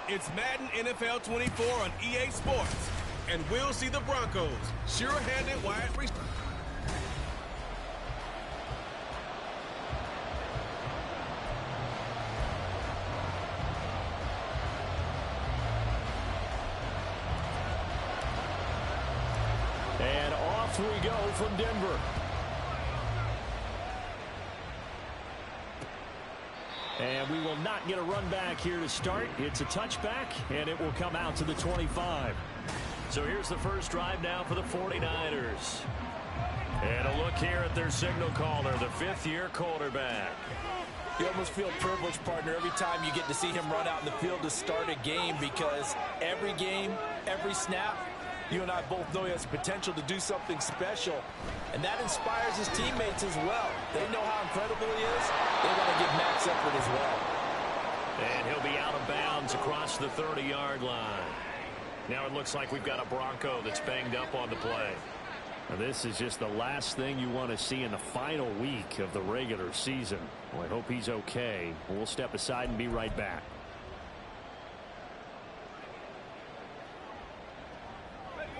It's Madden NFL 24 on EA Sports. And we'll see the Broncos sure-handed wide receivers. And off we go from Denver. And we will not get a run back here to start. It's a touchback, and it will come out to the 25. So here's the first drive now for the 49ers. And a look here at their signal caller, the fifth-year quarterback. You almost feel privileged, partner, every time you get to see him run out in the field to start a game, because every game, every snap, you and I both know he has potential to do something special. And that inspires his teammates as well. They know how incredible he is. They want to give max effort as well. And he'll be out of bounds across the 30-yard line. Now it looks like we've got a Bronco that's banged up on the play. Now this is just the last thing you want to see in the final week of the regular season. Well, I hope he's okay. We'll step aside and be right back.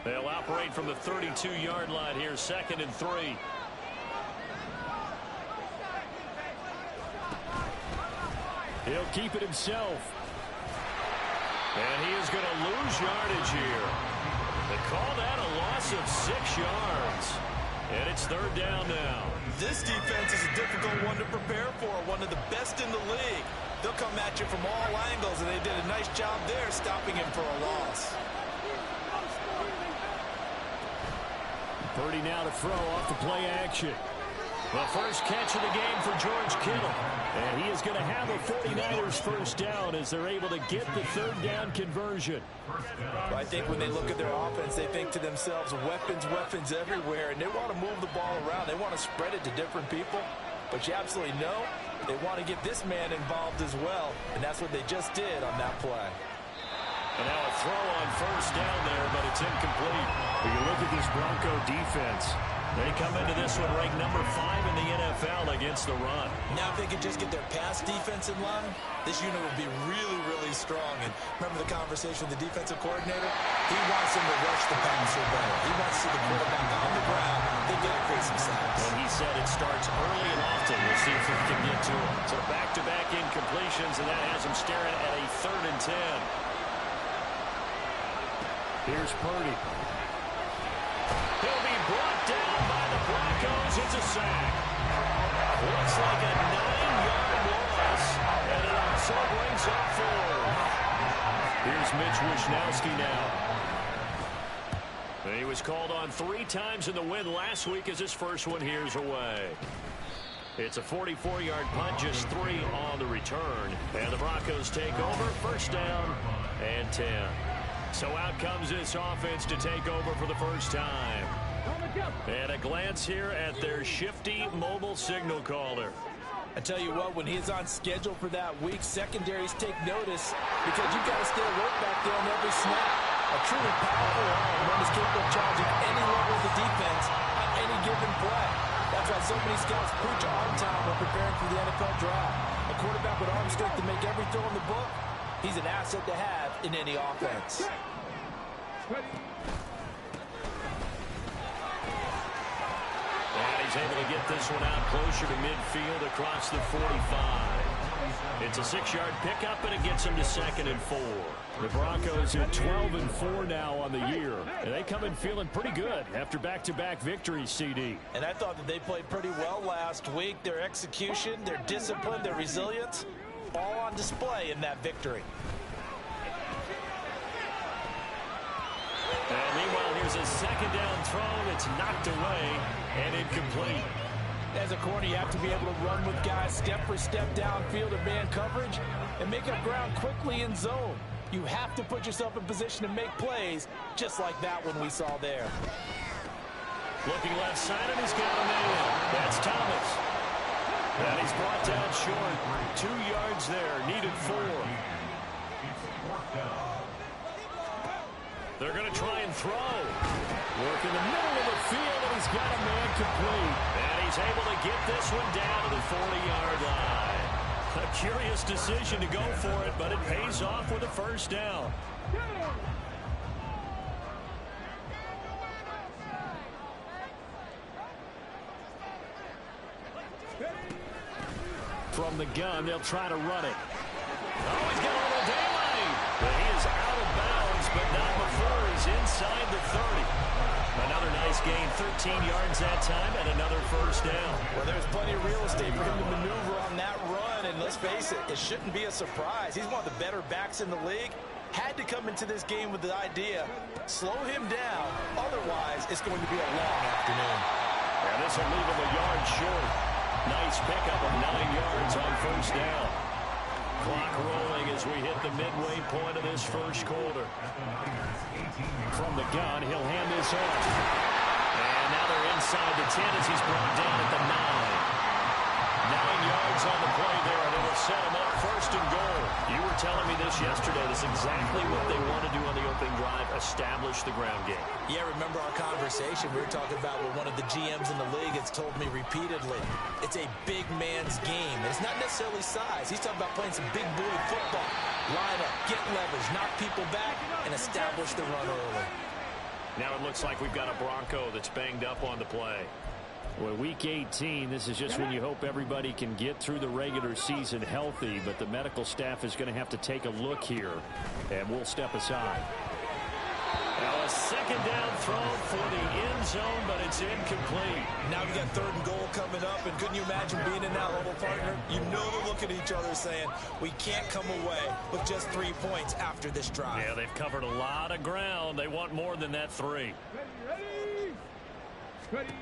They'll operate from the 32-yard line here, 2nd and 3. He'll keep it himself. And he is going to lose yardage here. They call that a loss of 6 yards. And it's 3rd down now. This defense is a difficult one to prepare for, one of the best in the league. They'll come at you from all angles, and they did a nice job there stopping him for a loss. Purdy now to throw off the play action. The first catch of the game for George Kittle. And he is going to have a 49ers first down as they're able to get the 3rd down conversion. I think when they look at their offense, they think to themselves, weapons, weapons everywhere, and they want to move the ball around. They want to spread it to different people. But you absolutely know they want to get this man involved as well, and that's what they just did on that play. And now a throw on first down there, but it's incomplete. When you look at this Bronco defense, they come into this one ranked number 5 in the NFL against the run. Now if they could just get their pass defense in line, this unit would be really, really strong. And remember the conversation with the defensive coordinator? He wants them to rush the passer better. He wants to see the quarterback on the ground. They got to create some sacks. And he said it starts early and often. We'll see if we can get to him. So back-to-back incompletions, and that has him staring at a 3rd and 10. Here's Purdy. He'll be brought down by the Broncos. It's a sack. Looks like a 9-yard loss, and it also brings up 4. Here's Mitch Wishnowsky now. He was called on 3 times in the win last week as his first one here's away. It's a 44-yard punt, just 3 on the return. And the Broncos take over, first down and 10. So out comes this offense to take over for the first time. And a glance here at their shifty mobile signal caller. I tell you what, when he's on schedule for that week, secondaries take notice because you've got to stay alert back there on every snap. A truly powerful arm, one is capable of challenging any level of the defense on any given play. That's why so many scouts preach arm time when preparing for the NFL draft. A quarterback with arm strength to make every throw in the book, he's an asset to have in any offense. And he's able to get this one out closer to midfield across the 45. It's a 6-yard pickup, and it gets him to 2nd and 4. The Broncos are 12 and 4 now on the year, and they come in feeling pretty good after back-to-back victories, CD. And I thought that they played pretty well last week. Their execution, their discipline, their resilience, all on display in that victory. And meanwhile, here's a 2nd down throw that's knocked away and incomplete. As a corner, you have to be able to run with guys step for step downfield or man coverage and make up ground quickly in zone. You have to put yourself in position to make plays just like that one we saw there. Looking left side, and he's got a man. That's Thomas. And he's brought down short. 2 yards there, needed 4. They're going to try and throw. Work in the middle of the field, and he's got a man complete. And he's able to get this one down to the 40-yard line. A curious decision to go for it, but it pays off with a first down. From the gun, they'll try to run it. Oh, he's got a little daylight. But he is out of bounds, but not before he's inside the 30. Another nice gain, 13 yards that time, and another first down. Well, there's plenty of real estate for him to maneuver on that run, and let's face it, it shouldn't be a surprise. He's one of the better backs in the league. Had to come into this game with the idea, slow him down, otherwise it's going to be a long afternoon. And this will leave him a yard short. Nice pickup of 9 yards on first down. Clock rolling as we hit the midway point of this first quarter. From the gun, he'll hand this off. And now they're inside the 10 as he's brought down at the 9. 9 yards on the play there, and it'll set him up first and goal. You were telling me this yesterday. That's exactly what they want to do on the opening drive, establish the ground game. Yeah, remember our conversation. We were talking about what one of the GMs in the league has told me repeatedly. It's a big man's game. It's not necessarily size. He's talking about playing some big boy football. Line up, get leverage, knock people back, and establish the run early. Now it looks like we've got a Bronco that's banged up on the play. Well, week 18, this is just when you hope everybody can get through the regular season healthy, but the medical staff is going to have to take a look here, and we'll step aside. Now a second down throw for the end zone, but it's incomplete. Now we got 3rd and goal coming up, and couldn't you imagine being in that level, partner? You know they're looking at each other saying, we can't come away with just 3 points after this drive. Yeah, they've covered a lot of ground. They want more than that 3. Ready.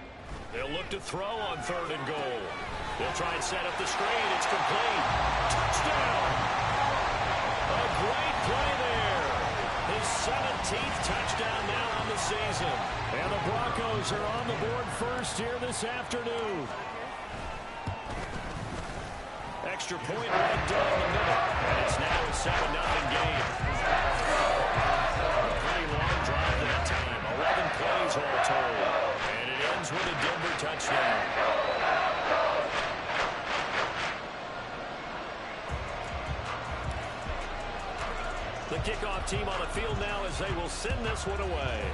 They'll look to throw on 3rd and goal. They'll try and set up the screen. It's complete. Touchdown! A great play there. His 17th touchdown now on the season. And the Broncos are on the board first here this afternoon. Extra point right down the middle. And it's now a 7-0 game. A pretty long drive that time. 11 plays all told. And it ends with a Denver touchdown. The kickoff team on the field now as they will send this one away.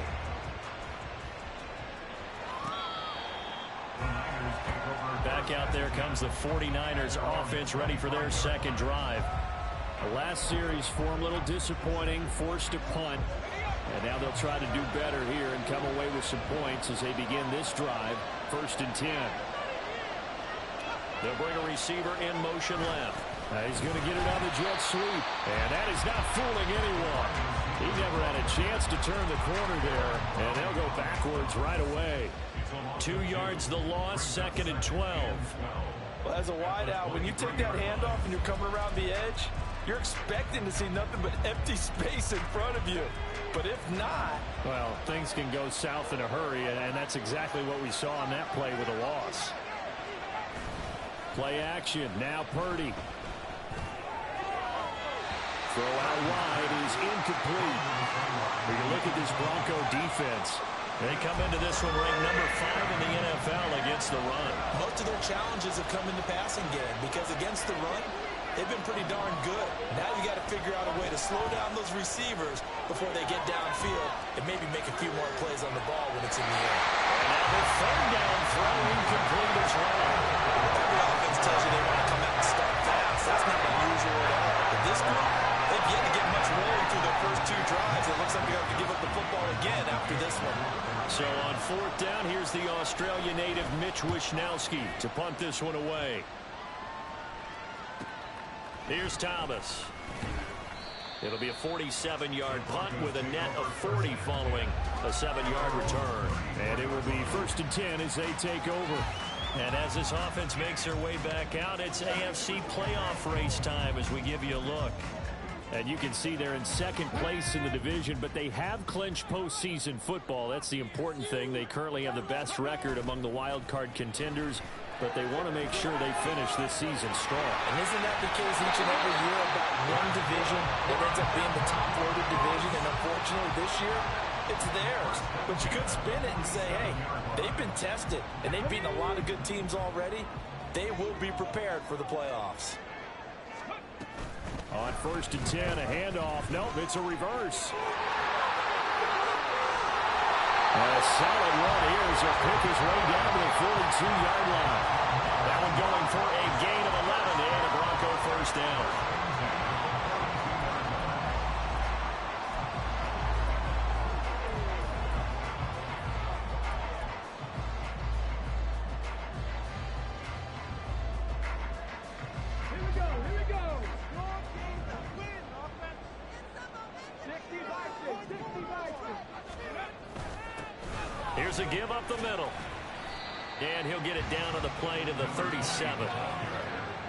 Back out there comes the 49ers offense ready for their second drive. The last series for them a little disappointing, forced a punt. And now they'll try to do better here and come away with some points as they begin this drive. 1st and 10. They'll bring a receiver in motion left. He's going to get it on the jet sweep. And that is not fooling anyone. He never had a chance to turn the corner there. And they'll go backwards right away. 2 yards the loss, 2nd and 12. Well, as a wideout, when you take that handoff and you're coming around the edge, you're expecting to see nothing but empty space in front of you. But if not... Well, things can go south in a hurry, and that's exactly what we saw on that play with a loss. Play action. Now Purdy. Throw out wide is incomplete. When you look at this Bronco defense, they come into this one ranked number 5 in the NFL against the run. Most of their challenges have come in the passing game because against the run, they've been pretty darn good. Now you got to figure out a way to slow down those receivers before they get downfield and maybe make a few more plays on the ball when it's in the air. And now the 3rd down throw incomplete as well. Every offense tells you they want to come out and start fast. That's not unusual at all. But this group, they've yet to get much rolling through their first 2 drives. It looks like they have to give up the football again after this one. So on 4th down, here's the Australia native Mitch Wishnowski to punt this one away. Here's Thomas. It'll be a 47-yard punt with a net of 40 following a 7-yard return. And it will be 1st and 10 as they take over. And as this offense makes their way back out, it's AFC playoff race time as we give you a look. And you can see they're in 2nd place in the division, but they have clinched postseason football. That's the important thing. They currently have the best record among the wild card contenders, but they want to make sure they finish this season strong. And isn't that the case each and every year about one division that ends up being the top-loaded division? And unfortunately this year, it's theirs. But you could spin it and say, hey, they've been tested, and they've beaten a lot of good teams already. They will be prepared for the playoffs. On 1st and 10, a handoff. Nope, it's a reverse. A solid run here as he'll pick his way down to the 42-yard line. That one going for a gain of 11 and a Bronco first down. Here's a give up the middle. And he'll get it down to the plate of the 37.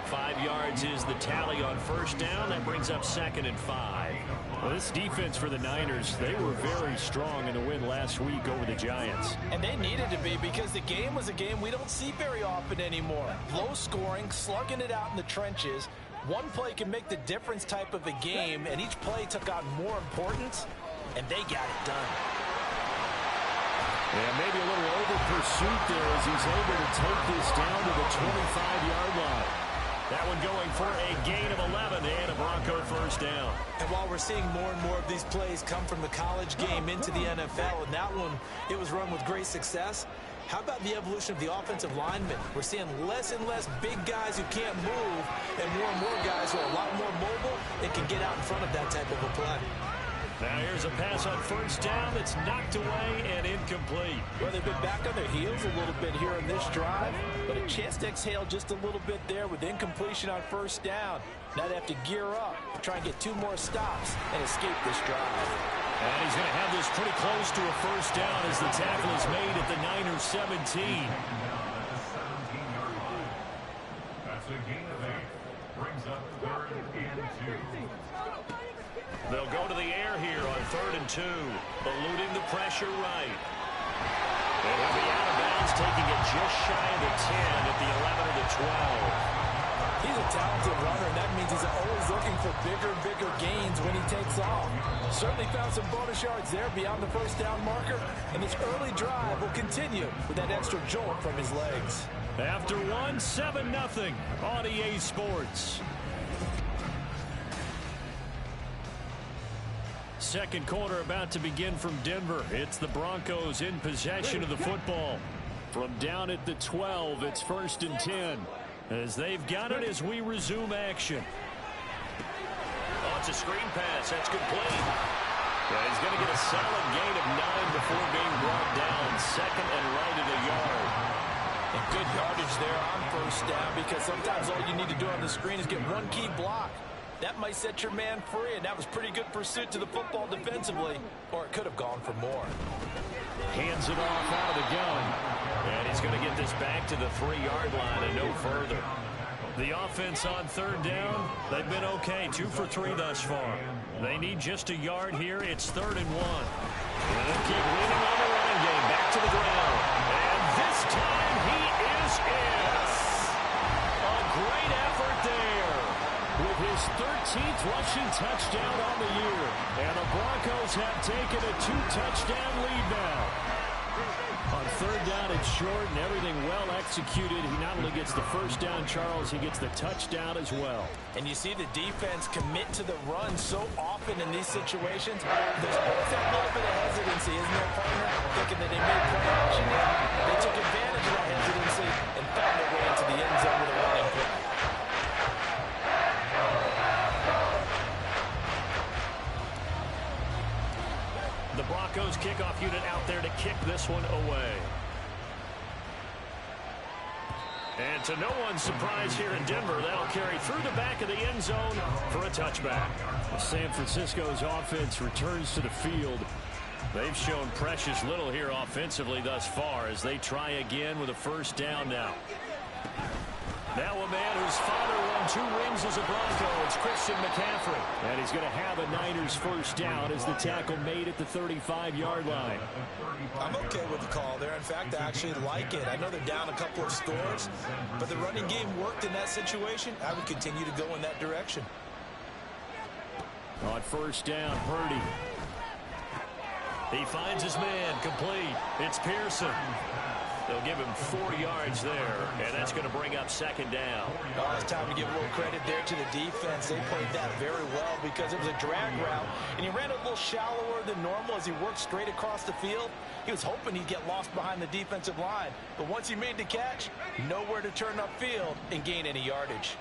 5 yards is the tally on first down. That brings up 2nd and 5. Well, this defense for the Niners, they were very strong in the win last week over the Giants. And they needed to be, because the game was a game we don't see very often anymore. Low scoring, slugging it out in the trenches. One play can make the difference type of a game, and each play took on more importance, and they got it done. And maybe a little over pursuit there as he's able to take this down to the 25-yard line. That one going for a gain of 11 and a Bronco first down. And while we're seeing more and more of these plays come from the college game into the NFL, and that one, it was run with great success, how about the evolution of the offensive linemen? We're seeing less and less big guys who can't move and more guys who are a lot more mobile and can get out in front of that type of a play. Now here's a pass on first down that's knocked away and incomplete. Well, they've been back on their heels a little bit here in this drive, but a chance to exhale just a little bit there with incompletion on first down. Now they have to gear up, try and get 2 more stops and escape this drive. And he's going to have this pretty close to a first down as the tackle is made at the Niners 17. That's a gain of 8. Brings up 3rd and 2. They'll go to the air here on 3rd and 2, eluding the pressure right. And he'll be out of bounds, taking it just shy of the 10 at the 11 or the 12. He's a talented runner, and that means he's always looking for bigger and bigger gains when he takes off. Certainly found some bonus yards there beyond the first down marker, and this early drive will continue with that extra jolt from his legs. After 1, 7-0 on EA Sports. Second quarter about to begin from Denver. It's the Broncos in possession of the football. From down at the 12, it's 1st and 10. As they've got it as we resume action. Oh, it's a screen pass. That's complete. Yeah, he's going to get a solid gain of 9 before being brought down. 2nd and right at a yard. And good yardage there on first down, because sometimes all you need to do on the screen is get one key block. That might set your man free, and that was pretty good pursuit to the football defensively, or it could have gone for more. Hands it off out of the gun. And he's going to get this back to the 3-yard line and no further. The offense on 3rd down, they've been okay, 2 for 3 thus far. They need just a yard here. It's 3rd and 1. And they'll keep leaning on the running game, back to the ground. And this time he is in. A great effort there. With his 13th rushing touchdown on the year. And the Broncos have taken a 2-touchdown lead now. On 3rd down, it's short and everything well executed. He not only gets the first down, Charles, he gets the touchdown as well. And you see the defense commit to the run so often in these situations. There's always that little bit of hesitancy, isn't there, partner? Thinking that they may play action here. They took advantage of that hesitancy and found their way into the end zone with a running play. The Broncos kickoff unit out there to kick this one away. And to no one's surprise here in Denver, that'll carry through the back of the end zone for a touchback. San Francisco's offense returns to the field. They've shown precious little here offensively thus far as they try again with a first down now. Now a man whose father won 2 rings as a Bronco. It's Christian McCaffrey. And he's going to have a Niners first down as the tackle made at the 35-yard line. I'm okay with the call there. In fact, I actually like it. I know they're down a couple of scores, but the running game worked in that situation. I would continue to go in that direction. On first down, Purdy. He finds his man, complete. It's Pearson. They'll give him 4 yards there, and that's going to bring up second down. Oh, it's time to give a little credit there to the defense. They played that very well because it was a drag route, and he ran a little shallower than normal as he worked straight across the field. He was hoping he'd get lost behind the defensive line, but once he made the catch, nowhere to turn upfield and gain any yardage.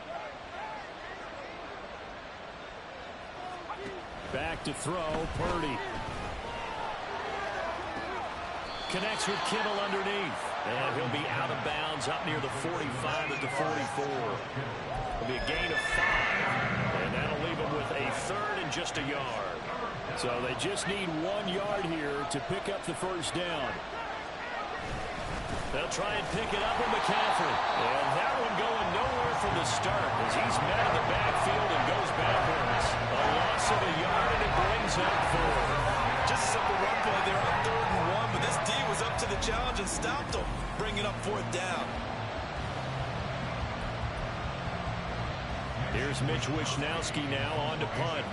Back to throw, Purdy. Connects with Kittle underneath. And he'll be out of bounds up near the 45 at the 44. It'll be a gain of 5. And that'll leave him with a third and just a yard. So they just need 1 yard here to pick up the first down. They'll try and pick it up with McCaffrey. And that one going nowhere from the start as he's met in the backfield and goes backwards. A loss of a yard, and it brings up 4. Just a simple run play there on 3rd and 1, but this D was up to the challenge and stopped him, bringing up 4th down. Here's Mitch Wishnowski now on to punt.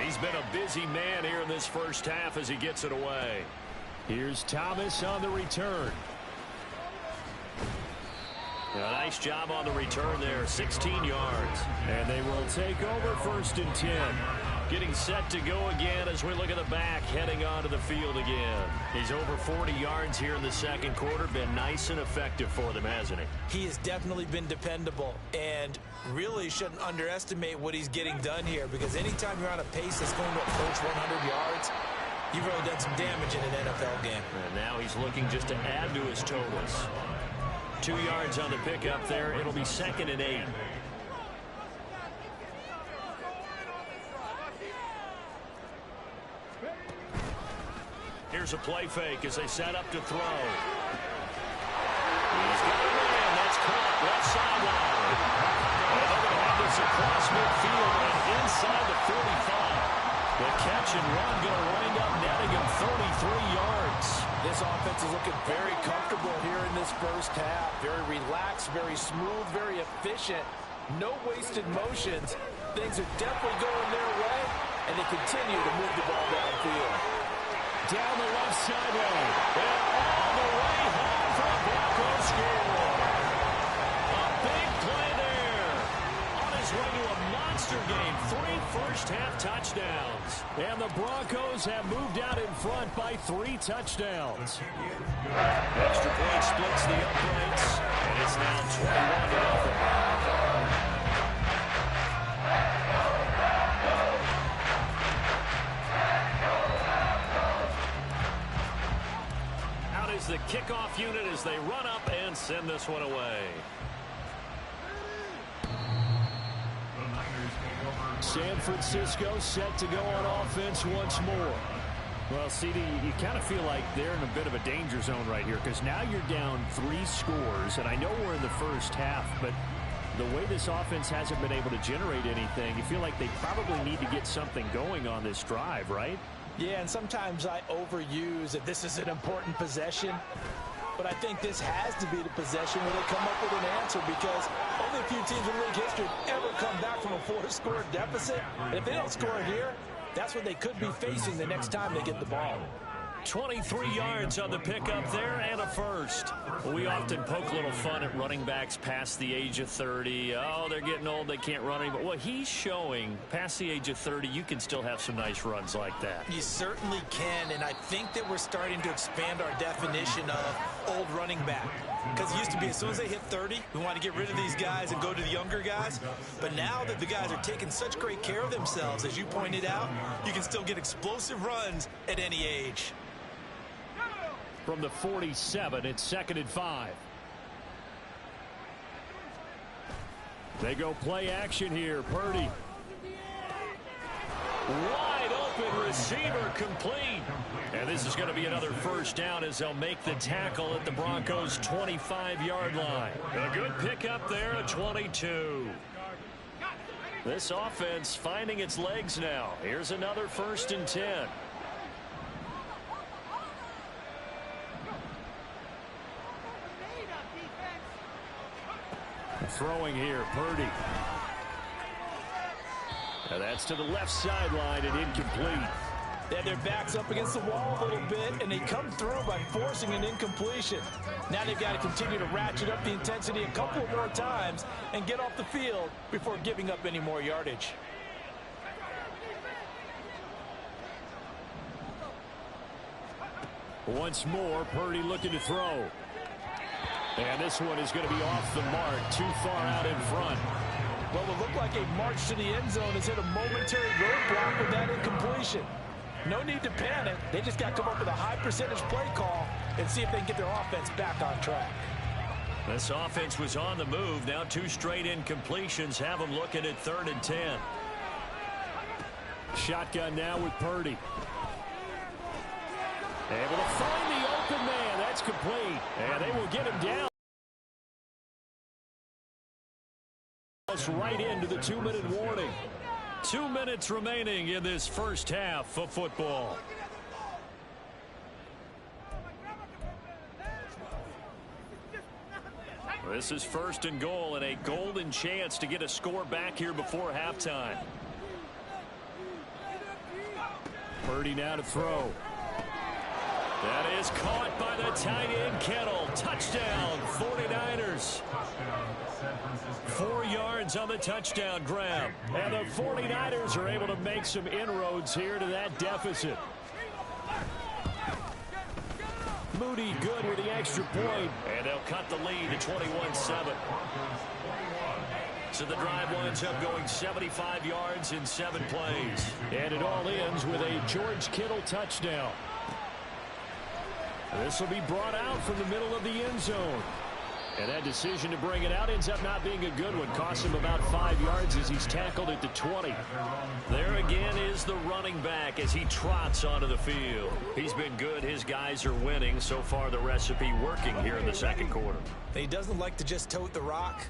He's been a busy man here in this first half as he gets it away. Here's Thomas on the return. A nice job on the return there, 16 yards. And they will take over 1st and 10. Getting set to go again as we look at the back, heading onto the field again. He's over 40 yards here in the second quarter. Been nice and effective for them, hasn't he? He has definitely been dependable, and really shouldn't underestimate what he's getting done here, because anytime you're on a pace that's going to approach 100 yards, you've really done some damage in an NFL game. And now he's looking just to add to his totals. 2 yards on the pickup there. It'll be 2nd and 8. Here's a play fake as they set up to throw. He's got a man. That's caught left sideline. And they're going to have this across midfield and inside the 45. The catch and run going to wind up netting him 33 yards. This offense is looking very comfortable here in this first half. Very relaxed, very smooth, very efficient. No wasted motions. Things are definitely going their way, and they continue to move the ball downfield. Down the left sideline. And all the way home for a Broncos score. A big play there. On his way to a monster game. 3 first-half touchdowns. And the Broncos have moved out in front by 3 touchdowns. Extra point splits the uprights. And it's now 21-0. The kickoff unit as they run up and send this one away. San Francisco set to go on offense once more. Well, CD, you kind of feel like they're in a bit of a danger zone right here because now you're down 3 scores, and I know we're in the first half, but the way this offense hasn't been able to generate anything, you feel like they probably need to get something going on this drive, right? Yeah, and sometimes I overuse that this is an important possession, but I think this has to be the possession where they come up with an answer, because only a few teams in league history ever come back from a 4-score deficit. And if they don't score here, that's what they could be facing the next time they get the ball. 23 yards on the pickup there and a first. We often poke a little fun at running backs past the age of 30. Oh, they're getting old, they can't run anymore. Well, he's showing past the age of 30, you can still have some nice runs like that. You certainly can, and I think that we're starting to expand our definition of old running back. Because it used to be as soon as they hit 30, we want to get rid of these guys and go to the younger guys. But now that the guys are taking such great care of themselves, as you pointed out, you can still get explosive runs at any age. From the 47, it's 2nd and 5. They go play action here. Purdy. Wide open receiver, complete. And this is going to be another first down as they'll make the tackle at the Broncos' 25-yard line. A good pickup there at 22. This offense finding its legs now. Here's another 1st and 10. Throwing here, Purdy. And that's to the left sideline and incomplete. They had their backs up against the wall a little bit, and they come through by forcing an incompletion. Now they've got to continue to ratchet up the intensity a couple more times and get off the field before giving up any more yardage. Once more, Purdy looking to throw. And this one is going to be off the mark, too far out in front. Well, it looked like a march to the end zone has hit a momentary roadblock with that incompletion. No need to panic. They just got to come up with a high percentage play call and see if they can get their offense back on track. This offense was on the move. Now 2 straight incompletions have them looking at 3rd and 10. Shotgun now with Purdy. Able to find the open man. That's complete. And they will get him down. Right into the 2-minute warning. 2 minutes remaining in this first half of football. This is 1st and goal and a golden chance to get a score back here before halftime. Purdy now to throw. That is caught by the tight end Kittle. Touchdown, 49ers. 4 yards on the touchdown grab. And the 49ers are able to make some inroads here to that deficit. Moody good with the extra point. And they'll cut the lead to 21-7. So the drive winds up going 75 yards in 7 plays. And it all ends with a George Kittle touchdown. This will be brought out from the middle of the end zone. And that decision to bring it out ends up not being a good one. Costs him about 5 yards as he's tackled at the 20. There again is the running back as he trots onto the field. He's been good. His guys are winning. So far, the recipe working here in the 2nd quarter. He doesn't like to just tote the rock.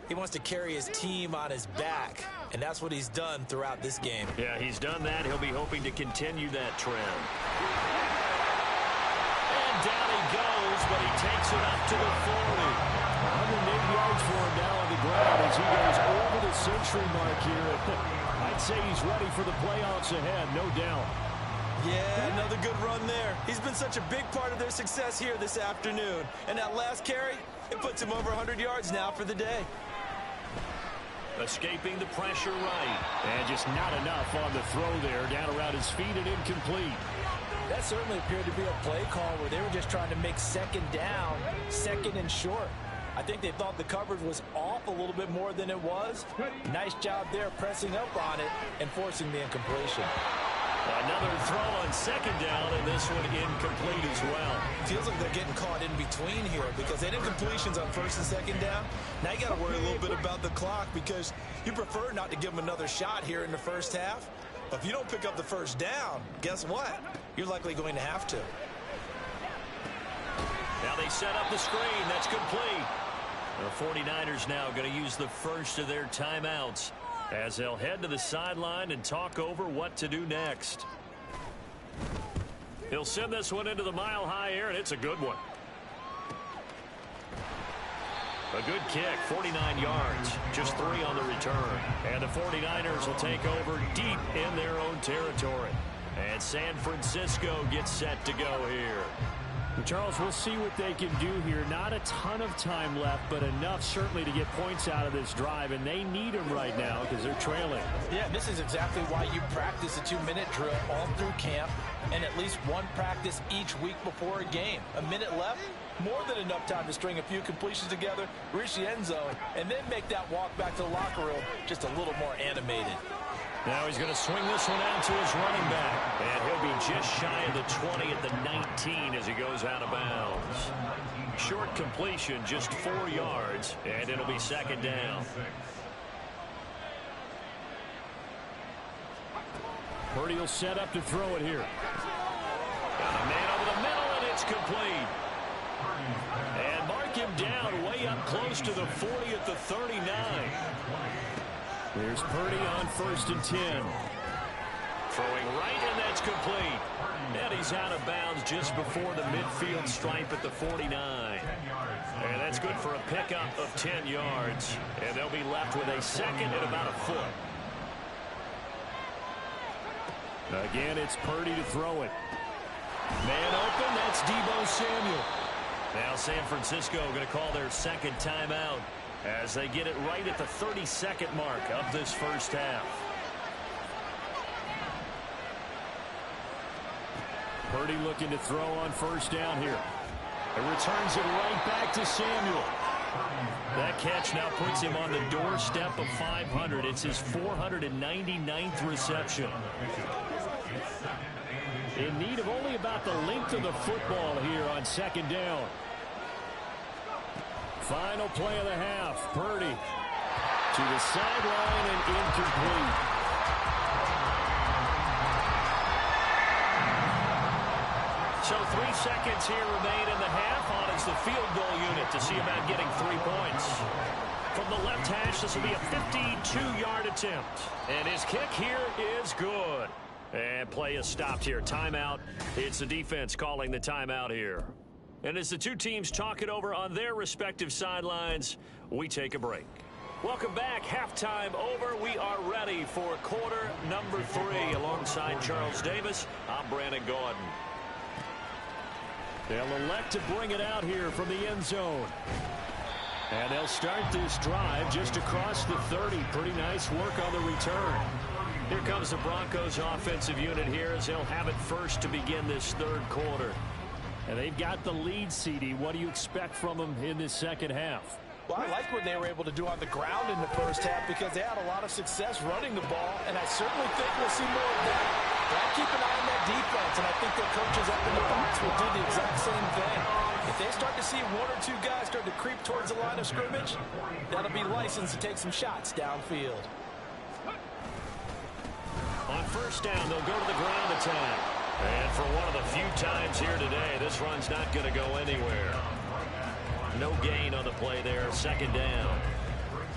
He wants to carry his team on his back, and that's what he's done throughout this game. Yeah, he's done that. He'll be hoping to continue that trend. Down he goes, but he takes it up to the 40. 108 yards for him now on the ground as he goes over the century mark here. I'd say he's ready for the playoffs ahead, no doubt. Yeah, another good run there. He's been such a big part of their success here this afternoon. And that last carry, it puts him over 100 yards now for the day. Escaping the pressure right. And just not enough on the throw there. Down around his feet and incomplete. That certainly appeared to be a play call where they were just trying to make 2nd down, 2nd and short. I think they thought the coverage was off a little bit more than it was. Nice job there pressing up on it and forcing the incompletion. Another throw on 2nd down, and this one incomplete as well. Feels like they're getting caught in between here because they had incompletions on 1st and 2nd down. Now you got to worry a little bit about the clock because you prefer not to give them another shot here in the 1st half. But if you don't pick up the 1st down, guess what? You're likely going to have to. Now they set up the screen. That's complete. The 49ers now going to use the first of their timeouts as they'll head to the sideline and talk over what to do next. He'll send this one into the mile-high air, and it's a good one. A good kick, 49 yards, just 3 on the return. And the 49ers will take over deep in their own territory. And San Francisco gets set to go here. Charles, we'll see what they can do here. Not a ton of time left, but enough certainly to get points out of this drive, and they need them right now because they're trailing. Yeah, this is exactly why you practice a 2-minute drill all through camp and at least one practice each week before a game. A minute left, more than enough time to string a few completions together, reach the end zone, and then make that walk back to the locker room just a little more animated. Now he's going to swing this one out to his running back. And he'll be just shy of the 20 at the 19 as he goes out of bounds. Short completion, just 4 yards, and it'll be 2nd down. Purdy will set up to throw it here. Got a man over the middle, and it's complete. And mark him down way up close to the 40 at the 39. There's Purdy on 1st and 10. Throwing right, and that's complete. And he's out of bounds just before the midfield stripe at the 49. And that's good for a pickup of 10 yards. And they'll be left with a 2nd and about a foot. Again, it's Purdy to throw it. Man open, that's Deebo Samuel. Now San Francisco going to call their second timeout as they get it right at the 32nd mark of this first half. Purdy looking to throw on first down here. It returns it right back to Samuel. That catch now puts him on the doorstep of 500. It's his 499th reception. In need of only about the length of the football here on second down. Final play of the half. Purdy to the sideline and incomplete. So 3 seconds here remain in the half. On it's the field goal unit to see about getting 3 points. From the left hash, this will be a 52-yard attempt. And his kick here is good. And play is stopped here. Timeout. It's the defense calling the timeout here. And as the two teams talk it over on their respective sidelines, we take a break. Welcome back. Halftime over. We are ready for quarter number 3. Alongside Charles Davis, I'm Brandon Gordon. They'll elect to bring it out here from the end zone. And they'll start this drive just across the 30. Pretty nice work on the return. Here comes the Broncos offensive unit here as they'll have it first to begin this third quarter. And they've got the lead, CD. What do you expect from them in this second half? Well, I like what they were able to do on the ground in the first half because they had a lot of success running the ball, and I certainly think we'll see more of that. But I keep an eye on that defense, and I think their coaches up in the box will do the exact same thing. If they start to see 1 or 2 guys start to creep towards the line of scrimmage, that'll be licensed to take some shots downfield. On first down, they'll go to the ground attack. And for one of the few times here today, this run's not going to go anywhere. No gain on the play there. Second down.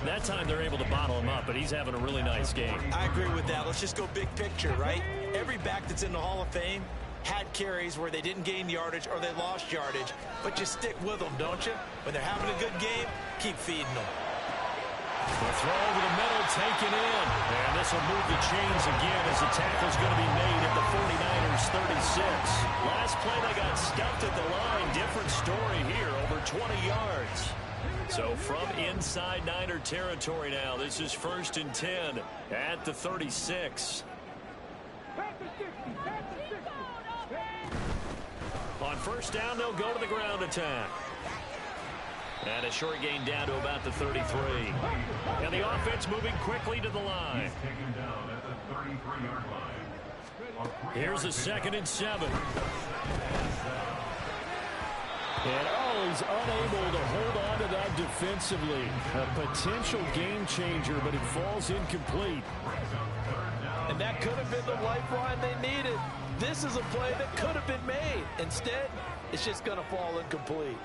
That time they're able to bottle him up, but he's having a really nice game. I agree with that. Let's just go big picture, right? Every back that's in the Hall of Fame had carries where they didn't gain yardage or they lost yardage, but you stick with them, don't you? When they're having a good game, keep feeding them. The throw over the middle, taken in. And this will move the chains again as the tackle's going to be made at the 49ers 36. Last play, they got stuffed at the line. Different story here, over 20 yards. So from inside Niner territory now, this is 1st and 10 at the 36. On first down, they'll go to the ground attack. And a short gain down to about the 33. And the offense moving quickly to the line. Here's a 2nd and 7. And he's unable to hold on to that defensively. A potential game changer, but it falls incomplete. And that could have been the lifeline they needed. This is a play that could have been made. Instead, it's just going to fall incomplete.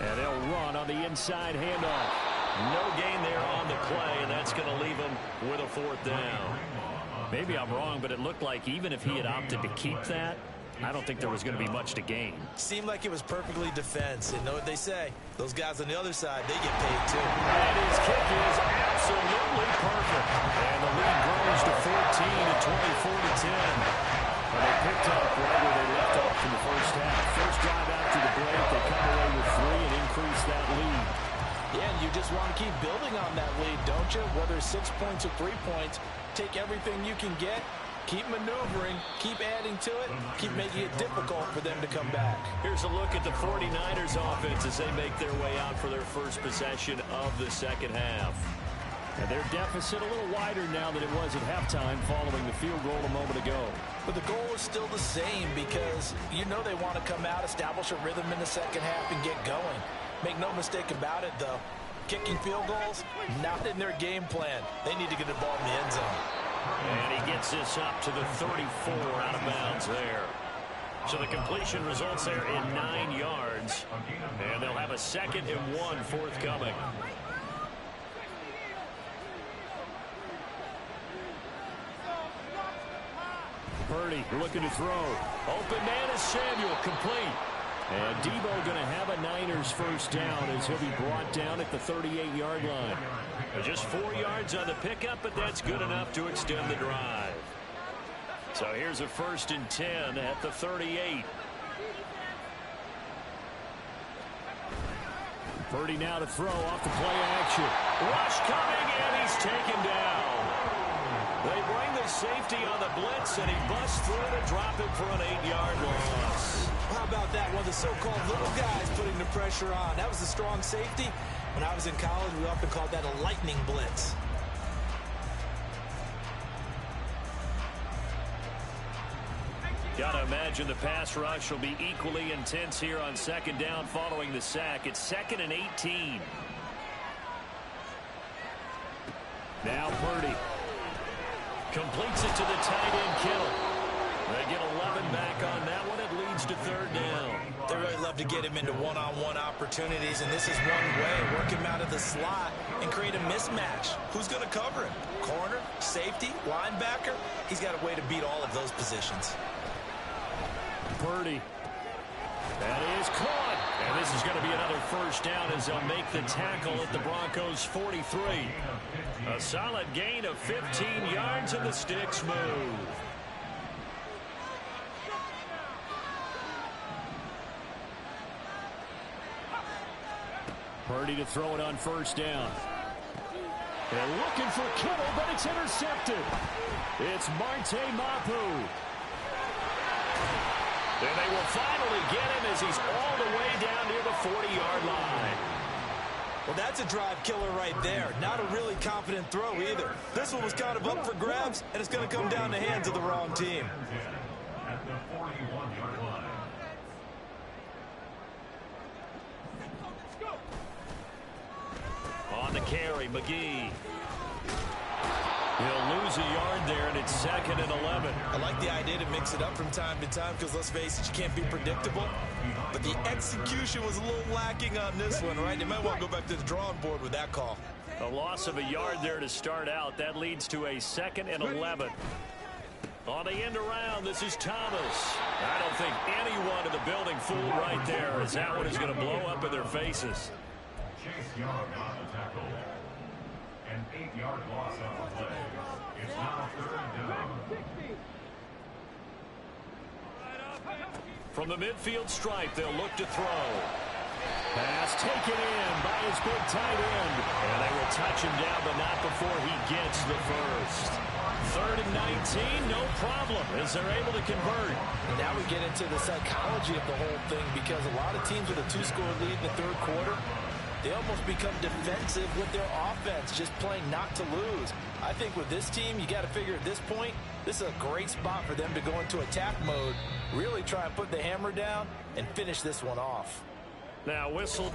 And they'll run on the inside handoff. No gain there on the play, and that's going to leave them with a 4th down. Maybe I'm wrong, but it looked like even if he had opted to keep that, I don't think there was going to be much to gain. Seemed like it was perfectly defense. And know what they say? Those guys on the other side, they get paid too. And his kick is absolutely perfect. And the lead grows to 14 at 24-10. And they picked up right where they left off in the first half. First drive after the break, they come away with 3 and increase that lead. Yeah, and you just want to keep building on that lead, don't you? Whether it's 6 points or 3 points, take everything you can get, keep maneuvering, keep adding to it, keep making it difficult for them to come back. Here's a look at the 49ers offense as they make their way out for their first possession of the second half. And their deficit a little wider now than it was at halftime following the field goal a moment ago. But the goal is still the same because you know they want to come out, establish a rhythm in the second half, and get going. Make no mistake about it, though. Kicking field goals, not in their game plan. They need to get the ball in the end zone. And he gets this up to the 34 out of bounds there. So the completion results there in 9 yards. And they'll have a 2nd and 1 forthcoming. Purdy looking to throw. Open man is Samuel, complete. And Debo going to have a Niners first down as he'll be brought down at the 38-yard line. Just 4 yards on the pickup, but that's good enough to extend the drive. So here's a 1st and 10 at the 38. Purdy now to throw off the play action. Rush coming, and he's taken down. They bring the safety on the blitz, and he busts through to drop him for an 8-yard loss. How about that? One of the so-called little guys putting the pressure on. That was a strong safety. When I was in college, we often called that a lightning blitz. Got to imagine the pass rush will be equally intense here on 2nd down following the sack. It's 2nd and 18. Now Purdy. Completes it to the tight end, Kittle. They get 11 back on that one. It leads to 3rd down. They really love to get him into one-on-one opportunities, and this is one way. Work him out of the slot and create a mismatch. Who's going to cover him? Corner, safety, linebacker? He's got a way to beat all of those positions. Purdy. That is caught. And this is going to be another 1st down as they'll make the tackle at the Broncos' 43. A solid gain of 15 yards, and the sticks move. Purdy to throw it on 1st down. They're looking for Kittle, but it's intercepted. It's Marte Mapu. And they will finally get him as he's all the way down near the 40-yard line. Well, that's a drive killer right there. Not a really confident throw either. This one was kind of up for grabs, and it's going to come down the hands of the wrong team. At the 41-yard line. On the carry, McGee. He'll lose a yard there, and it's 2nd and 11. I like the idea to mix it up from time to time because, let's face it, you can't be predictable. But the execution was a little lacking on this one, right? They might want to go back to the drawing board with that call. A loss of a yard there to start out. That leads to a 2nd and 11. On the end around, this is Thomas. I don't think anyone in the building fooled right there, as that one is going to blow up in their faces. Chase Young on the tackle. An 8-yard loss on the play. It's now 3rd down. From the midfield stripe, they'll look to throw. Pass taken in by his big tight end. And they will touch him down, but not before he gets the first. 3rd and 19, no problem, as they're able to convert. And now we get into the psychology of the whole thing, because a lot of teams with a 2-score lead in the 3rd quarter, they almost become defensive with their offense, just playing not to lose. I think with this team, you got to figure at this point, this is a great spot for them to go into attack mode, really try and put the hammer down and finish this one off. Now whistle.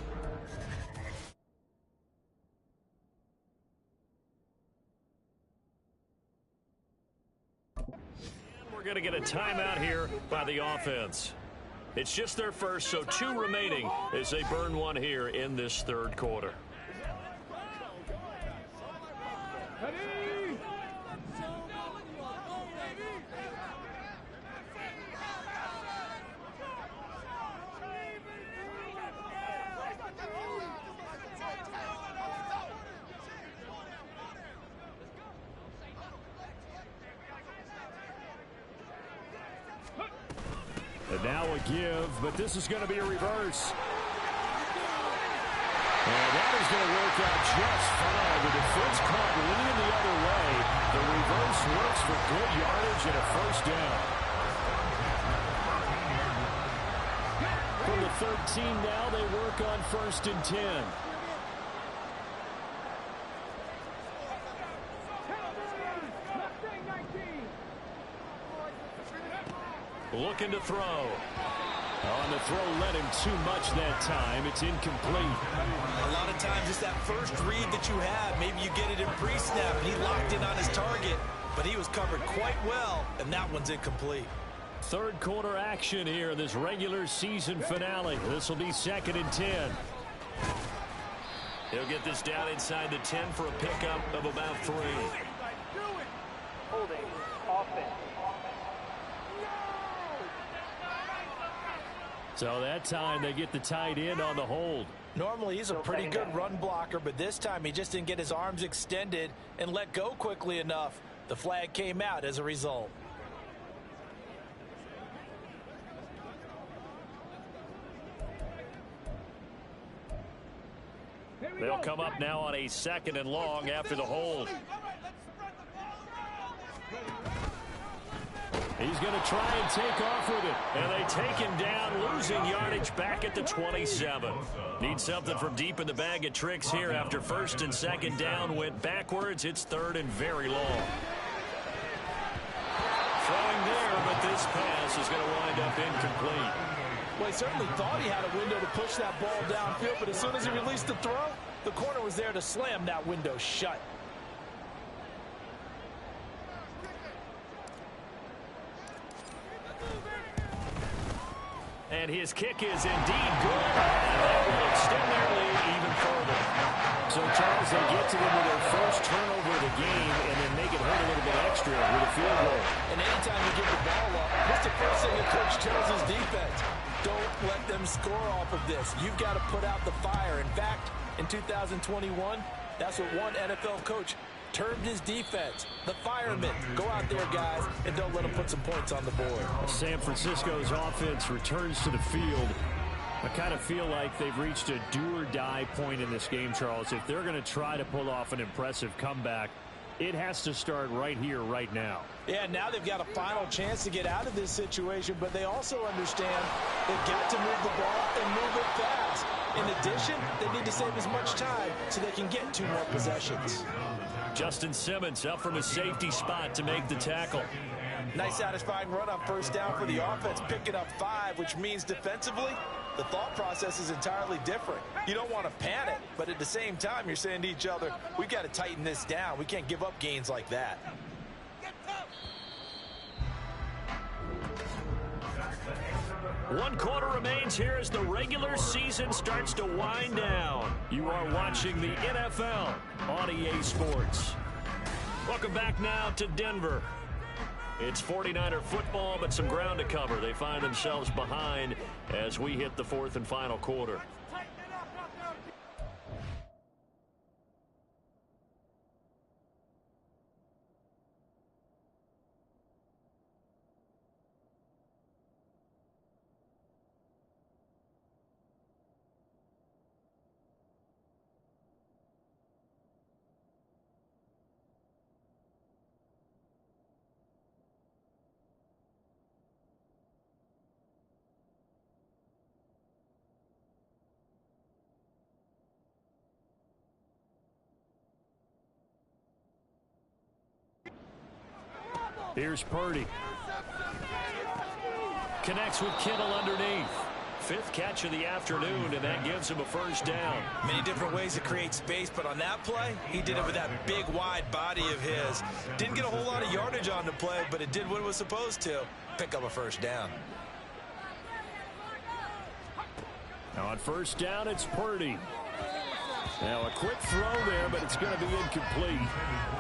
We're going to get a timeout here by the offense. It's just their first, so 2 remaining as they burn one here in this 3rd quarter. And now a give, but this is going to be a reverse. And that is going to work out just fine. The defense caught leaning the other way. The reverse works for good yardage and a 1st down. From the 13 now, they work on 1st and 10. Looking to throw. On the throw, led him too much that time. It's incomplete. A lot of times it's that first read that you have. Maybe you get it in pre-snap, and he locked in on his target, but he was covered quite well, and that one's incomplete. 3rd quarter action here in this regular season finale. This will be 2nd and 10. He'll get this down inside the 10 for a pickup of about 3. Holding offense. So that time they get the tight end on the hold. Normally he's a pretty good run blocker, but this time he just didn't get his arms extended and let go quickly enough. The flag came out as a result. They'll come up now on a 2nd and long after the hold. He's going to try and take off with it. And they take him down, losing yardage back at the 27. Need something from deep in the bag of tricks here after 1st and 2nd down went backwards. It's 3rd and very long. Throwing there, but this pass is going to wind up incomplete. Well, he certainly thought he had a window to push that ball downfield, but as soon as he released the throw, the corner was there to slam that window shut. And his kick is indeed good. And that will extend their lead even further. So, Charles, they get to them with their first turnover of the game and then make it hurt a little bit extra with a field goal. And anytime you give the ball up, what's the first thing a coach tells his defense? Don't let them score off of this. You've got to put out the fire. In fact, in 2021, that's what one NFL coach termed his defense, the firemen. Go out there, guys, and don't let them put some points on the board. San Francisco's offense returns to the field. I kind of feel like they've reached a do-or-die point in this game, Charles. If they're going to try to pull off an impressive comeback, it has to start right here, right now. Yeah, now they've got a final chance to get out of this situation, but they also understand they've got to move the ball and move it fast. In addition, they need to save as much time so they can get 2 more possessions. Justin Simmons up from his safety spot to make the tackle. Nice satisfying run on 1st down for the offense, picking up 5, which means defensively, the thought process is entirely different. You don't want to panic, but at the same time, you're saying to each other, we've got to tighten this down. We can't give up gains like that. One quarter remains here as the regular season starts to wind down. You are watching the NFL on EA Sports. Welcome back now to Denver. It's 49er football, but some ground to cover. They find themselves behind as we hit the 4th and final quarter. Here's Purdy. Connects with Kittle underneath. 5th catch of the afternoon, and that gives him a 1st down. Many different ways to create space, but on that play, he did it with that big, wide body of his. Didn't get a whole lot of yardage on the play, but it did what it was supposed to. Pick up a 1st down. Now on 1st down, it's Purdy. Now a quick throw there, but it's going to be incomplete.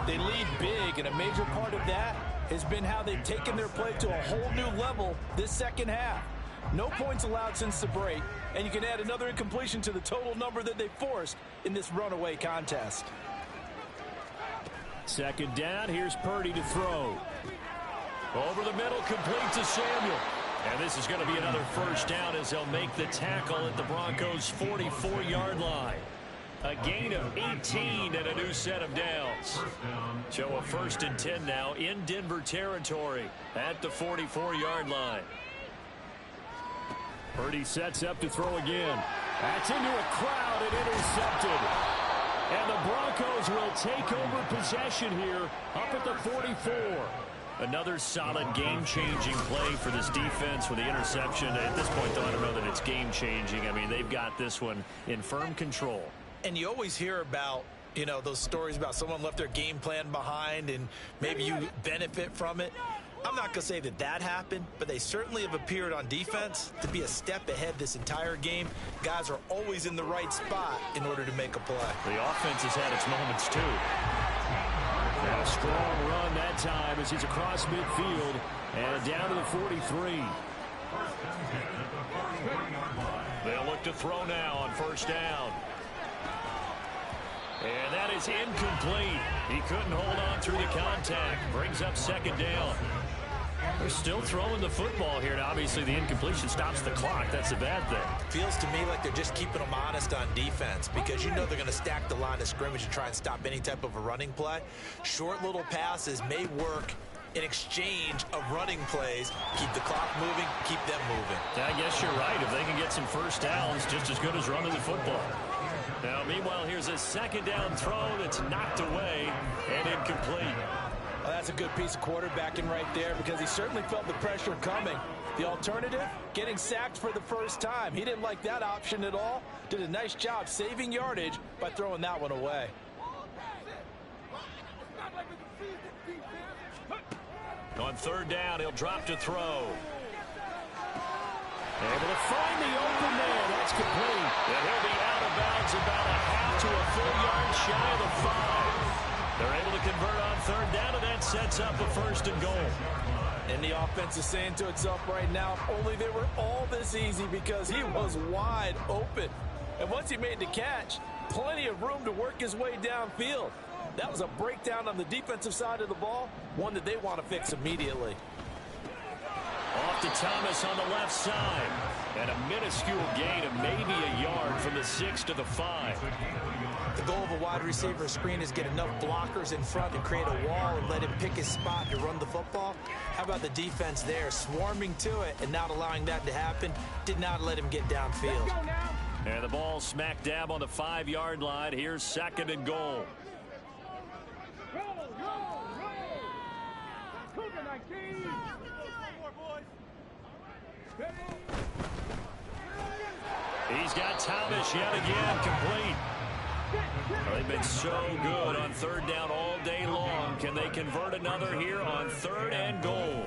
They lead big, and a major part of that has been how they've taken their play to a whole new level this 2nd half. No points allowed since the break, and you can add another incompletion to the total number that they forced in this runaway contest. 2nd down, here's Purdy to throw. Over the middle, complete to Samuel. And this is going to be another 1st down as they'll make the tackle at the Broncos' 44-yard line. A gain of 18 and a new set of downs. So a 1st and 10 now in Denver territory at the 44-yard line. Purdy sets up to throw again. That's into a crowd and intercepted. And the Broncos will take over possession here up at the 44. Another solid game-changing play for this defense with the interception. At this point, though, I don't know that it's game-changing. I mean, they've got this one in firm control. And you always hear about, you know, those stories about someone left their game plan behind and maybe you benefit from it. I'm not going to say that that happened, but they certainly have appeared on defense to be a step ahead this entire game. Guys are always in the right spot in order to make a play. The offense has had its moments, too. And a strong run that time as he's across midfield and down to the 43. First and 10 at the 43-yard line. They'll look to throw now on first down. And that is incomplete. He couldn't hold on through the contact. Brings up second down. They're still throwing the football here. Now, obviously, the incompletion stops the clock. That's a bad thing. Feels to me like they're just keeping them honest on defense because you know they're going to stack the line of scrimmage and try and stop any type of a running play. Short little passes may work in exchange of running plays. Keep the clock moving, keep them moving. I guess you're right. If they can get some first downs, just as good as running the football. Now, meanwhile, here's a second down throw that's knocked away and incomplete. Well, that's a good piece of quarterbacking right there because he certainly felt the pressure coming. The alternative, getting sacked for the first time. He didn't like that option at all. Did a nice job saving yardage by throwing that one away. On third down, he'll drop to throw. Able to find the open man. That's complete. And he'll be out of bounds about a half to a full yard shy of the 5. They're able to convert on third down, and that sets up a first and goal. And the offense is saying to itself right now, if only they were all this easy because he was wide open. And once he made the catch, plenty of room to work his way downfield. That was a breakdown on the defensive side of the ball, one that they want to fix immediately. Off to Thomas on the left side. And a minuscule gain of maybe a yard from the 6 to the 5. The goal of a wide receiver screen is get enough blockers in front to create a wall and let him pick his spot to run the football. How about the defense there, swarming to it and not allowing that to happen? Did not let him get downfield. And the ball smack dab on the 5-yard line. Here's second and goal. He's got Thomas yet again complete. They've been so good on third down all day long. Can they convert another here on third and goal?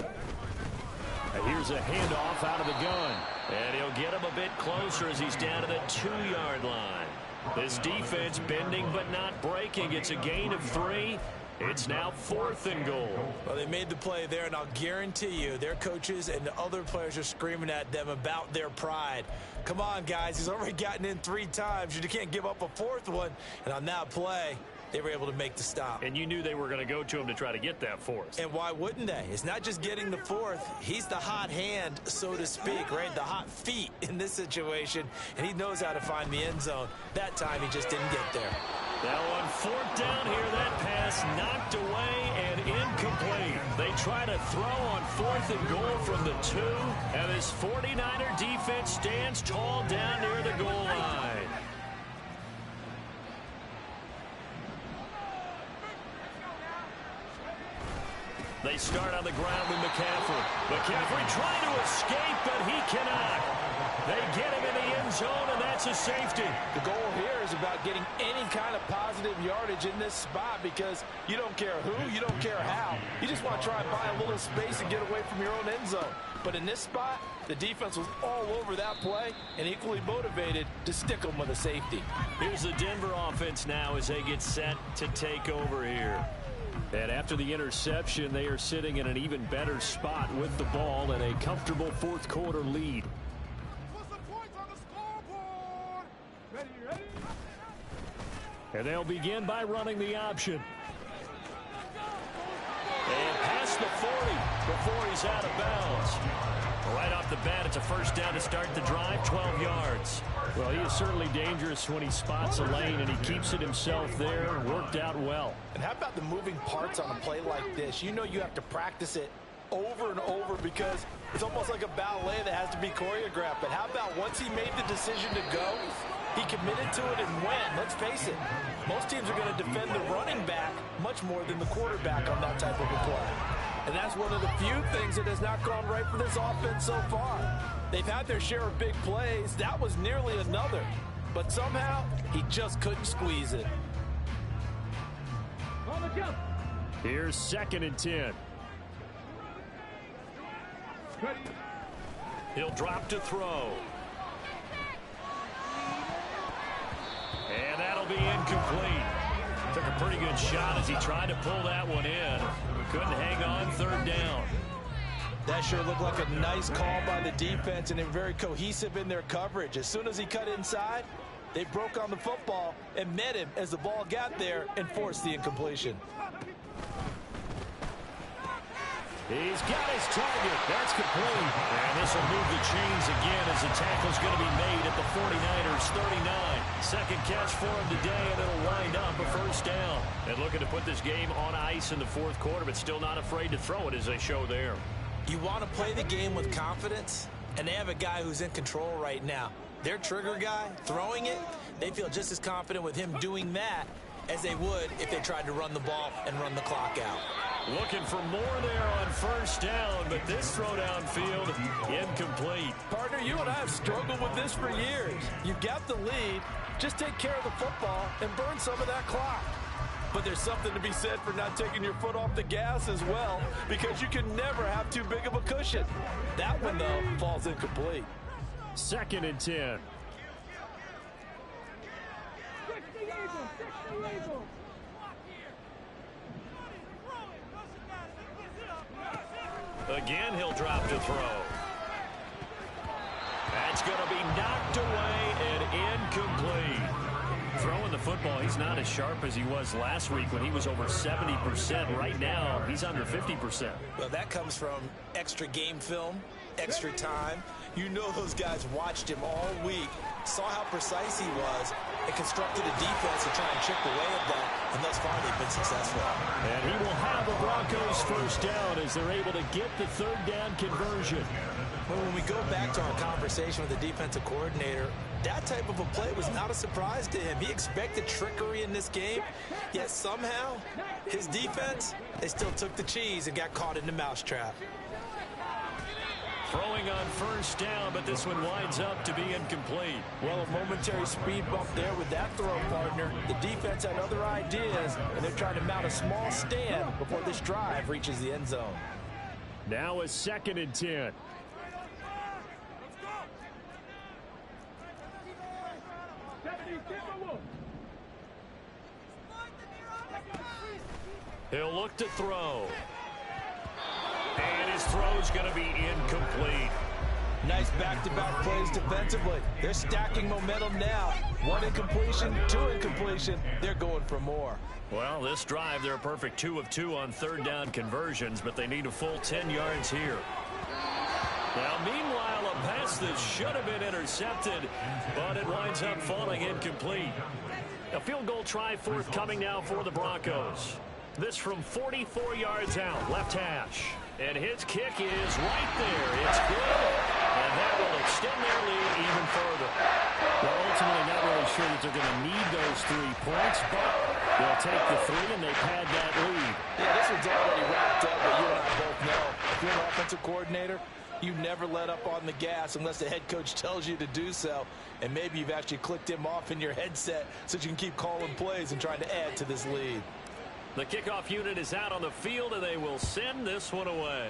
And here's a handoff out of the gun. And he'll get him a bit closer as he's down to the 2-yard line. This defense bending but not breaking. It's a gain of 3. It's now 4th and goal. Well, they made the play there, and I'll guarantee you their coaches and the other players are screaming at them about their pride. Come on, guys. He's already gotten in 3 times. You can't give up a 4th one. And on that play, they were able to make the stop. And you knew they were going to go to him to try to get that 4th. And why wouldn't they? It's not just getting the 4th. He's the hot hand, so to speak, right? The hot feet in this situation. And he knows how to find the end zone. That time, he just didn't get there. Now on 4th down here, that pass knocked away and incomplete. They try to throw on 4th and goal from the 2, and this 49er defense stands tall down near the goal line. They start on the ground with McCaffrey. McCaffrey trying to escape, but he cannot. They get him in the end zone, and that's a safety. The goal here is about getting any kind of positive yardage in this spot because you don't care who, you don't care how. You just want to try and buy a little space and get away from your own end zone. But in this spot, the defense was all over that play and equally motivated to stick them with a safety. Here's the Denver offense now as they get set to take over here. And after the interception, they are sitting in an even better spot with the ball and a comfortable 4th quarter lead. And they'll begin by running the option. And past the 40 before he's out of bounds. Right off the bat, it's a first down to start the drive, 12 yards. Well, he is certainly dangerous when he spots a lane, and he keeps it himself there. Worked out well. And how about the moving parts on a play like this? You know you have to practice it over and over because it's almost like a ballet that has to be choreographed. But how about once he made the decision to go, he committed to it and went. Let's face it, most teams are going to defend the running back much more than the quarterback on that type of a play. And that's one of the few things that has not gone right for this offense so far. They've had their share of big plays. That was nearly another. But somehow, he just couldn't squeeze it. Here's 2nd and 10. He'll drop to throw. And that'll be incomplete. Took a pretty good shot as he tried to pull that one in. Couldn't hang on 3rd down. That sure looked like a nice call by the defense, and they're very cohesive in their coverage. As soon as he cut inside, they broke on the football and met him as the ball got there and forced the incompletion. He's got his target. That's complete. And this will move the chains again as the tackle's going to be made at the 49ers 39. Second catch for him today, and it'll wind up a first down. And looking to put this game on ice in the fourth quarter, but still not afraid to throw it as they show there. You want to play the game with confidence, and they have a guy who's in control right now. Their trigger guy, throwing it, they feel just as confident with him doing that as they would if they tried to run the ball and run the clock out. Looking for more there on first down, but this throw downfield incomplete. Partner, you and I have struggled with this for years. You've got the lead. Just take care of the football and burn some of that clock. But there's something to be said for not taking your foot off the gas as well, because you can never have too big of a cushion. That one, though, falls incomplete. 2nd and 10. Again, he'll drop to throw. That's going to be knocked away and incomplete. Throwing the football, he's not as sharp as he was last week when he was over 70%. Right now, he's under 50%. Well, that comes from extra game film, extra time. You know those guys watched him all week, saw how precise he was, and constructed a defense to try and chip away at that, and thus far they've been successful. And he will have the Broncos first down as they're able to get the third down conversion. Well, when we go back to our conversation with the defensive coordinator, that type of a play was not a surprise to him. He expected trickery in this game, yet somehow his defense, they still took the cheese and got caught in the mousetrap. Throwing on first down, but this one winds up to be incomplete. Well, a momentary speed bump there with that throw, partner. The defense had other ideas, and they're trying to mount a small stand before this drive reaches the end zone. Now a 2nd and 10. He'll look to throw. And his throw's going to be incomplete. Nice back-to-back plays defensively. They're stacking momentum now. One incompletion, two incompletion. They're going for more. Well, this drive, they're a perfect 2 of 2 on third down conversions, but they need a full 10 yards here. Now, meanwhile, a pass that should have been intercepted, but it winds up falling incomplete. A field goal try forthcoming now for the Broncos. This from 44 yards out, left hash. And his kick is right there. It's good. And that will extend their lead even further. Well, ultimately, not really sure that they're going to need those 3 points, but they'll take the 3 and they pad that lead. Yeah, this one's already wrapped up, but you and I both know if you're an offensive coordinator, you never let up on the gas unless the head coach tells you to do so. And maybe you've actually clicked him off in your headset so you can keep calling plays and trying to add to this lead. The kickoff unit is out on the field, and they will send this one away.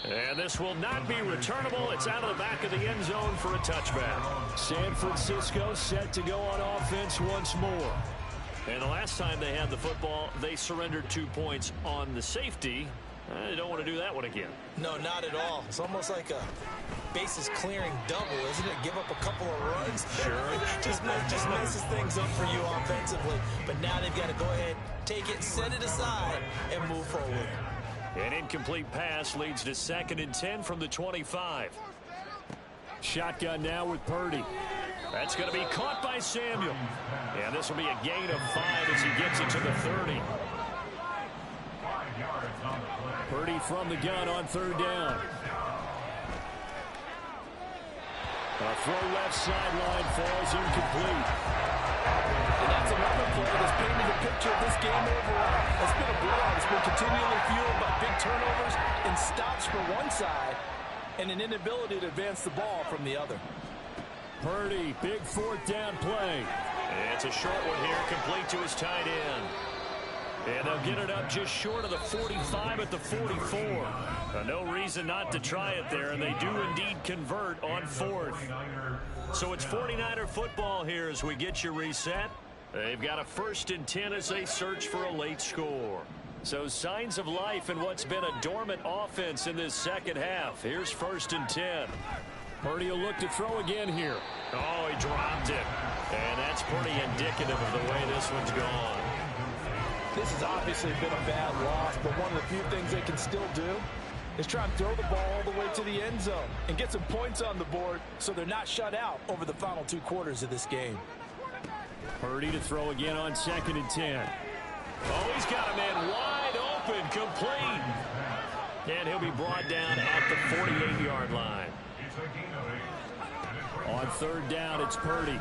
And this will not be returnable. It's out of the back of the end zone for a touchback. San Francisco set to go on offense once more. And the last time they had the football, they surrendered 2 points on the safety. They don't want to do that one again. No, not at all. It's almost like a bases clearing double, isn't it? Give up a couple of runs. Sure. just messes things up for you offensively. But now they've got to go ahead, take it, set it aside, and move forward. An incomplete pass leads to 2nd and 10 from the 25. Shotgun now with Purdy. That's going to be caught by Samuel. And this will be a gain of 5 as he gets it to the 30. Purdy from the gun on third down. A throw left sideline falls incomplete. And that's another play that's painted the picture of this game overall. It's been a blowout. It's been continually fueled by big turnovers and stops for one side and an inability to advance the ball from the other. Purdy, big 4th down play. It's a short one here, complete to his tight end. And they'll get it up just short of the 45 at the 44. No reason not to try it there, and they do indeed convert on 4th. So it's 49er football here as we get you reset. They've got a 1st and 10 as they search for a late score. So signs of life in what's been a dormant offense in this second half. Here's 1st and 10. Purdy will look to throw again here. Oh, he dropped it. And that's pretty indicative of the way this one's gone. This has obviously been a bad loss, but one of the few things they can still do is try and throw the ball all the way to the end zone and get some points on the board so they're not shut out over the final 2 quarters of this game. Purdy to throw again on 2nd and 10. Oh, he's got a man wide open, complete. And he'll be brought down at the 48-yard line. On 3rd down, it's Purdy. And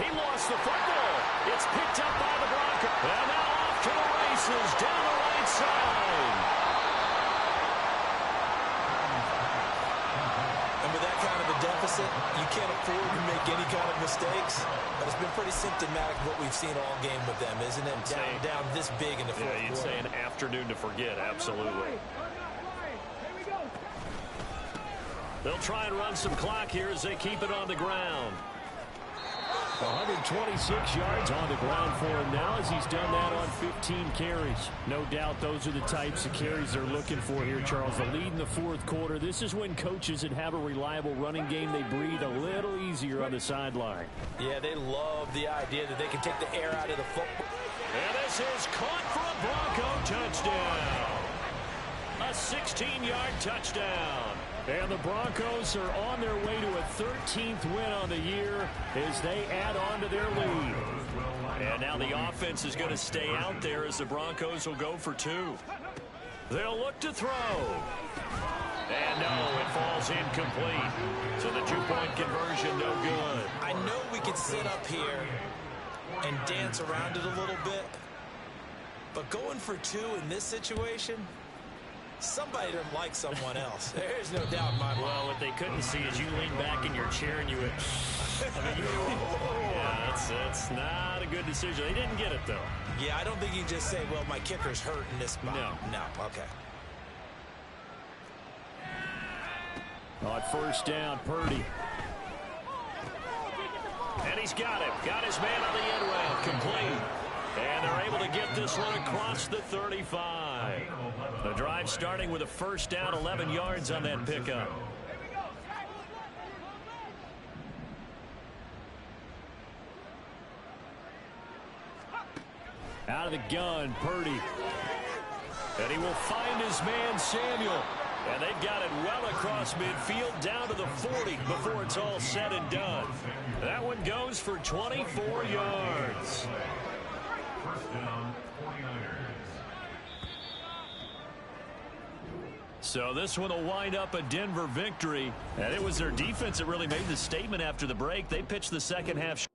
he lost the football. It's picked up by the Broncos. And now off to the races down the right side. And with that kind of a deficit, you can't afford to make any kind of mistakes. But it's been pretty symptomatic of what we've seen all game with them, isn't it? Down this big in the fourth quarter. You'd say an afternoon to forget, absolutely. They'll try and run some clock here as they keep it on the ground. 126 yards on the ground for him now as he's done that on 15 carries. No doubt those are the types of carries they're looking for here, Charles. The lead in the fourth quarter. This is when coaches that have a reliable running game, they breathe a little easier on the sideline. Yeah, they love the idea that they can take the air out of the football. And this is caught for a Bronco touchdown. A 16-yard touchdown. And the Broncos are on their way to a 13th win on the year as they add on to their lead. And now the offense is going to stay out there as the Broncos will go for 2. They'll look to throw. And no, it falls incomplete. So the 2-point conversion no good. I know we could sit up here and dance around it a little bit, but going for 2 in this situation, somebody doesn't like someone else. There's no doubt in my mind. Well, what they couldn't see is you lean back in your chair and you would... yeah, that's not a good decision. They didn't get it, though. Yeah, I don't think you just say, well, my kicker's hurt in this spot. No, okay. On 1st down, Purdy. And he's got him. Got his man on the end round. Complete. And they're able to get this one across the 35. The drive starting with a 1st down, 11 yards on that pickup. Out of the gun, Purdy. And he will find his man, Samuel. And they've got it well across midfield down to the 40 before it's all said and done. That one goes for 24 yards. So this one will wind up a Denver victory. And it was their defense that really made the statement after the break. They pitched the second half